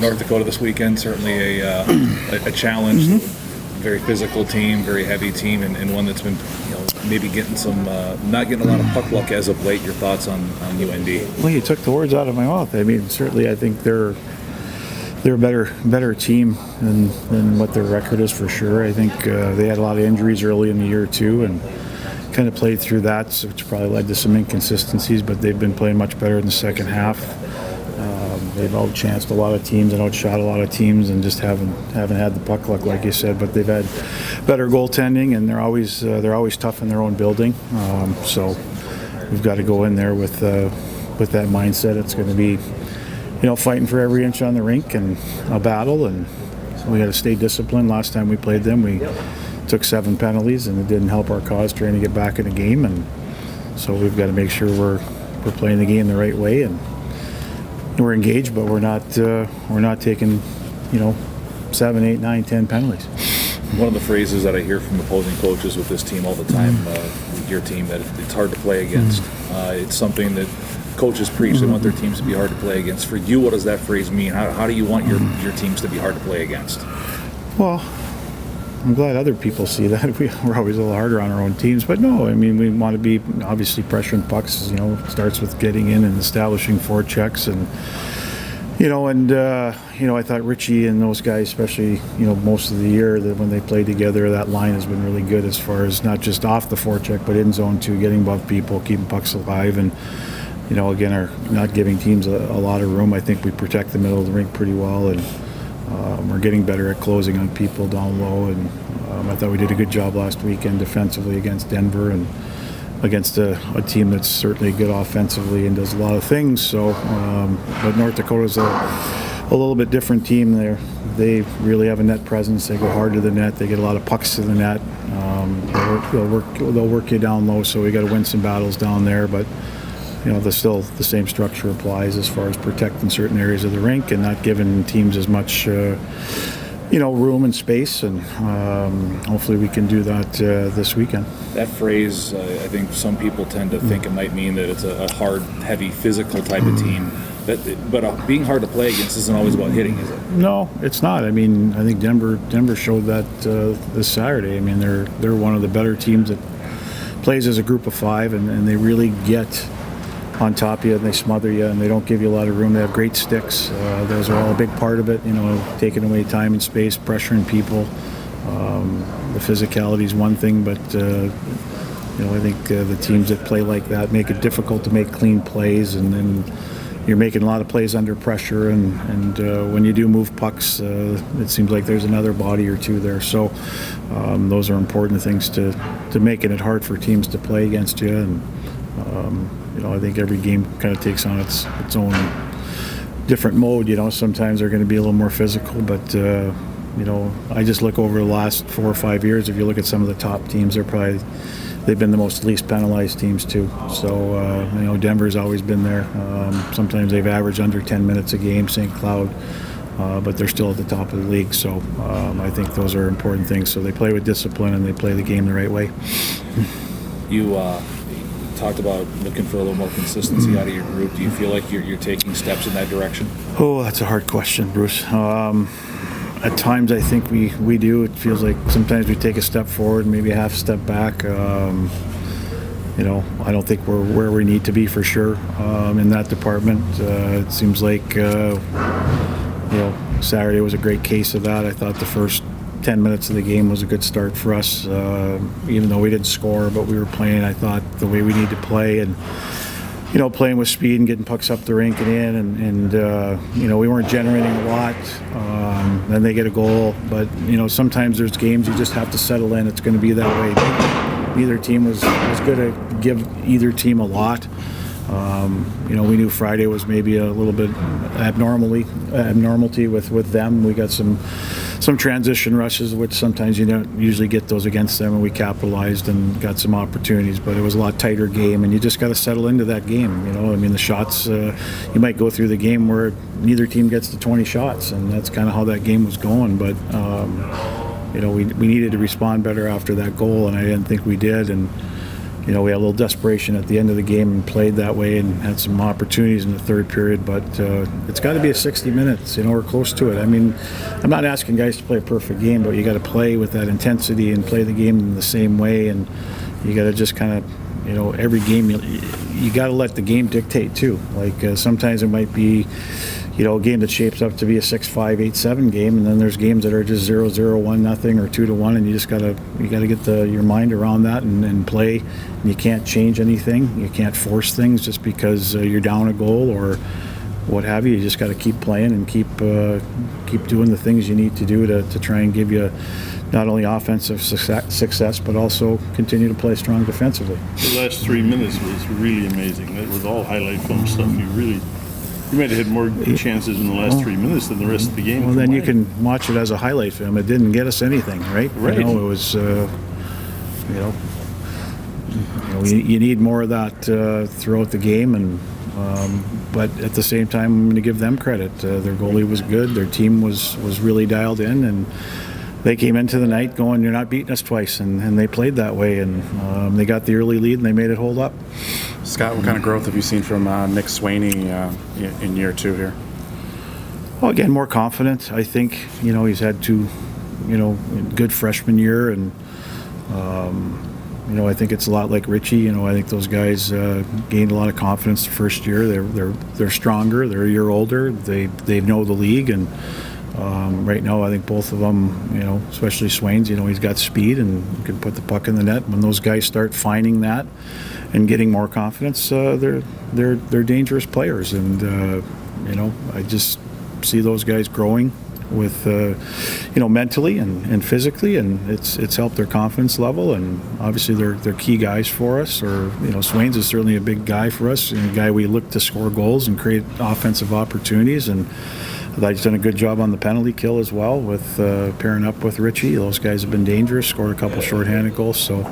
North Dakota this weekend, certainly a challenge. Very physical team, very heavy team, and one that's been maybe getting some not getting a lot of puck luck as of late. Your thoughts on UMD? Well, you took the words out of my mouth. I mean, certainly I think they're a better team than what their record is for sure. I think they had a lot of injuries early in the year too, and kind of played through that, which probably led to some inconsistencies, but they've been playing much better in the second half. They've outchanced a lot of teams and outshot a lot of teams, and just haven't had the puck luck, like you said. But they've had better goaltending, and they're always tough in their own building. So we've got to go in there with that mindset. It's going to be, fighting for every inch on the rink and a battle, and we got to stay disciplined. Last time we played them, we took 7 penalties, and it didn't help our cause trying to get back in the game. And so we've got to make sure we're playing the game the right way, and we're engaged, but we're not taking 7, 8, 9, 10 penalties. One of the phrases that I hear from opposing coaches with this team all the time, your team, that it's hard to play against. It's something that coaches preach. They want their teams to be hard to play against. For you, what does that phrase mean? How do you want your teams to be hard to play against? Well, I'm glad other people see that. We're always a little harder on our own teams, but no, I mean, we want to be obviously pressuring pucks. It starts with getting in and establishing forechecks, and I thought Richie and those guys, especially most of the year, that when they play together, that line has been really good as far as not just off the forecheck, but in zone too, getting above people, keeping pucks alive, and again, are not giving teams a lot of room. I think we protect the middle of the rink pretty well, and we're getting better at closing on people down low, and I thought we did a good job last weekend defensively against Denver, and against a team that's certainly good offensively and does a lot of things. So, but North Dakota's a little bit different team. They really have a net presence. They go hard to the net. They get a lot of pucks to the net. They'll work you down low. So we got to win some battles down there, but. The same structure applies as far as protecting certain areas of the rink and not giving teams as much, room and space. And hopefully we can do that this weekend. That phrase, I think some people tend to think it might mean that it's a hard, heavy, physical type of team. But being hard to play against isn't always about hitting, is it? No, it's not. I mean, I think Denver showed that this Saturday. I mean, they're one of the better teams that plays as a group of 5, and they really get on top of you, and they smother you, and they don't give you a lot of room. They have great sticks. Those are all a big part of it, taking away time and space, pressuring people. The physicality is one thing, but I think the teams that play like that make it difficult to make clean plays, and then you're making a lot of plays under pressure, and when you do move pucks, it seems like there's another body or two there. So those are important things to making it hard for teams to play against you. And I think every game kind of takes on its own different mode. Sometimes they're going to be a little more physical, but I just look over the last 4 or 5 years. If you look at some of the top teams, they've been the least penalized teams too. So Denver's always been there. Sometimes they've averaged under 10 minutes a game, St. Cloud, but they're still at the top of the league. So I think those are important things. So they play with discipline and they play the game the right way. You talked about looking for a little more consistency out of your group. Do you feel like you're taking steps in that direction? Oh, that's a hard question, Bruce. At times I think we do. It feels like sometimes we take a step forward, maybe a half step back. I don't think we're where we need to be for sure in that department. It seems like Saturday was a great case of that. I thought the first 10 minutes of the game was a good start for us, even though we didn't score, but we were playing, I thought, the way we need to play, and playing with speed and getting pucks up the rink and in, and we weren't generating a lot. Then they get a goal, but sometimes there's games you just have to settle in. It's going to be that way. Neither team was going to give either team a lot. We knew Friday was maybe a little bit abnormality with them. We got some transition rushes, which sometimes you don't usually get those against them, and we capitalized and got some opportunities, but it was a lot tighter game, and you just got to settle into that game. The shots, you might go through the game where neither team gets to 20 shots, and that's kind of how that game was going, but we needed to respond better after that goal, and I didn't think we did, and we had a little desperation at the end of the game and played that way and had some opportunities in the third period, but it's got to be a 60 minutes. We're close to it. I mean, I'm not asking guys to play a perfect game, but you got to play with that intensity and play the game in the same way, and you got to just kind of, every game, you got to let the game dictate too. Like sometimes it might be, a game that shapes up to be a 6-5, 8-7 game, and then there's games that are just 0-0, 1-0, or 2-1, and you just gotta get your mind around that and play. And you can't change anything. You can't force things just because you're down a goal or what have you. You just got to keep playing and keep doing the things you need to do to try and give you not only offensive success, but also continue to play strong defensively. The last 3 minutes was really amazing. That was all highlight film stuff. You might have had more chances in the last 3 minutes than the rest of the game. Well, then you can watch it as a highlight film. It didn't get us anything, right? Right. It was, you need more of that throughout the game, and but at the same time, I'm going to give them credit. Their goalie was good. Their team was really dialed in, and they came into the night going, "You're not beating us twice," and they played that way, and they got the early lead, and they made it hold up. Scott, what kind of growth have you seen from Nick Swaney in year 2 here? Well, again, more confident. I think he's had 2 good freshman year, and I think it's a lot like Richie. I think those guys gained a lot of confidence the first year. They're stronger. They're a year older. They know the league, and right now I think both of them, especially Swain's, he's got speed and can put the puck in the net. When those guys start finding that and getting more confidence, they're dangerous players, and I just see those guys growing with mentally and physically, and it's helped their confidence level. And obviously they're key guys for us. Or Swain's is certainly a big guy for us, and a guy we look to score goals and create offensive opportunities. And he's done a good job on the penalty kill as well with pairing up with Richie. Those guys have been dangerous, scored a couple shorthanded goals. So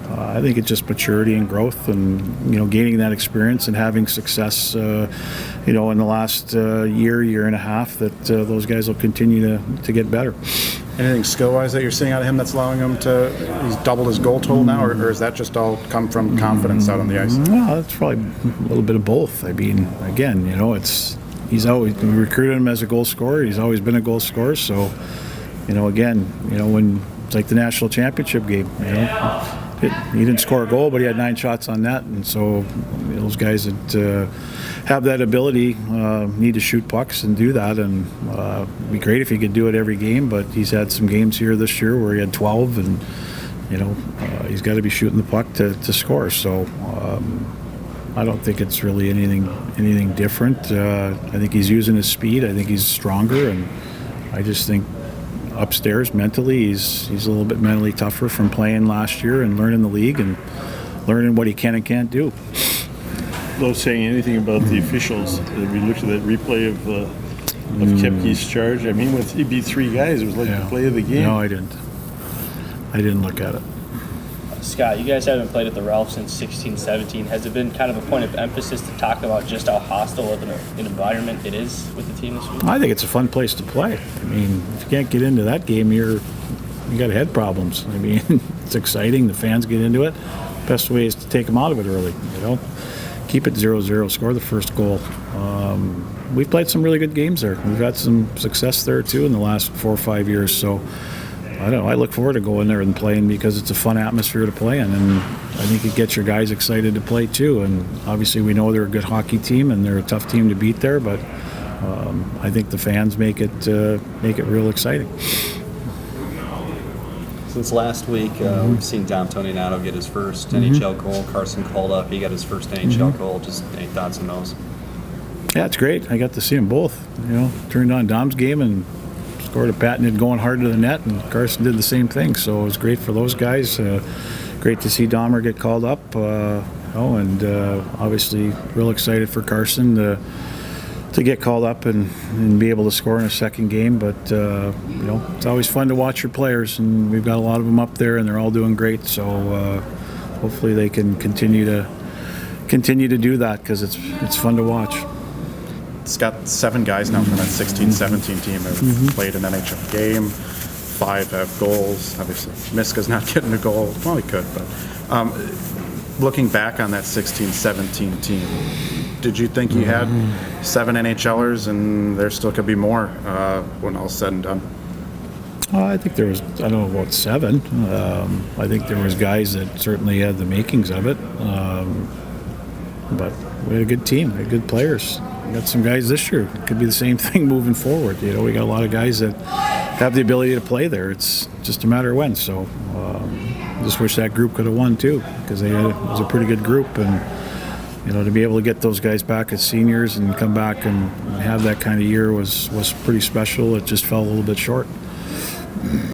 I think it's just maturity and growth, and gaining that experience and having success in the last year and a half, that those guys will continue to get better. Anything skill-wise that you're seeing out of him that's allowing him he's doubled his goal total now, or has that just all come from confidence out on the ice? Well, it's probably a little bit of both. I mean, again, he's always, we recruited him as a goal scorer. He's always been a goal scorer. So, when it's like the national championship game, he didn't score a goal, but he had 9 shots on net. And so those guys that have that ability need to shoot pucks and do that. And it'd be great if he could do it every game, but he's had some games here this year where he had 12, and he's got to be shooting the puck to score. So I don't think it's really anything different. I think he's using his speed. I think he's stronger, and I just think upstairs mentally he's a little bit mentally tougher from playing last year and learning the league and learning what he can and can't do. Though saying anything about the officials, we looked at that replay of Kepke's charge. I mean, with it beat 3 guys, it was like the play of the game. No, I didn't look at it. Scott, you guys haven't played at the Ralph since 16-17. Has it been kind of a point of emphasis to talk about just how hostile of an environment it is with the team this week? I think it's a fun place to play. I mean, if you can't get into that game, you got head problems. I mean, it's exciting. The fans get into it. Best way is to take them out of it early. Keep it 0-0. Score the first goal. We've played some really good games there. We've had some success there too in the last 4 or 5 years. So I don't know. I look forward to going there and playing because it's a fun atmosphere to play in, and I think it gets your guys excited to play too. And obviously, we know they're a good hockey team and they're a tough team to beat there. But I think the fans make it real exciting. Since last week, we've seen Dom Toninato get his first NHL goal. Carson called up; he got his first NHL goal. Just any thoughts on those? Yeah, it's great. I got to see them both. Turned on Dom's game and scored a patented going hard to the net, and Carson did the same thing. So it was great for those guys. Great to see Dahmer get called up. And obviously real excited for Carson to get called up and be able to score in a second game. But it's always fun to watch your players, and we've got a lot of them up there, and they're all doing great. So hopefully they can continue to do that, because it's fun to watch. It's got 7 guys now from that 16-17 team that have played an NHL game. 5 have goals. Obviously, Miska's not getting a goal. Well, he could, but looking back on that 16-17 team, did you think you had 7 NHLers and there still could be more when all's said and done? I think there was, I don't know about 7. I think there was guys that certainly had the makings of it. But we had a good team, we had good players. We got some guys this year. It could be the same thing moving forward. You know, we got a lot of guys that have the ability to play there. It's just a matter of when. So just wish that group could have won too, because it was a pretty good group. And you know, to be able to get those guys back as seniors and come back and have that kind of year was pretty special. It just fell a little bit short.